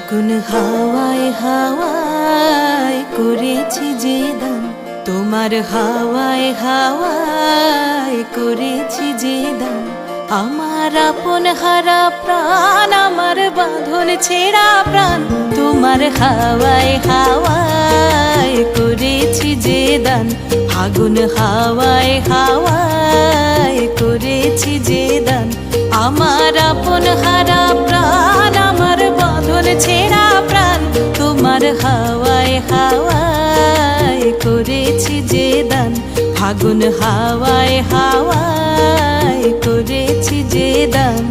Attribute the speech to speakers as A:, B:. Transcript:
A: ফাগুন হাওয়ায় হাওয়ায় করেছি যে দান, তোমার হাওয়ায় হাওয়ায় করেছি যে দান। আমার আপন হারা প্রাণ, আমার বাঁধন ছেঁড়া প্রাণ, তোমার হাওয়ায় হাওয়ায় করেছি যে দান। ফাগুন হাওয়ায় হাওয়ায় করেছি যে দান। আমার আপন হারা প্রাণ, আমার বাঁধন ছেঁড়া প্রাণ, তোমার হাওয়ায় হাওয়ায় করেছি যে দান। ফাগুন হাওয়ায় হাওয়ায় করেছি যে দান।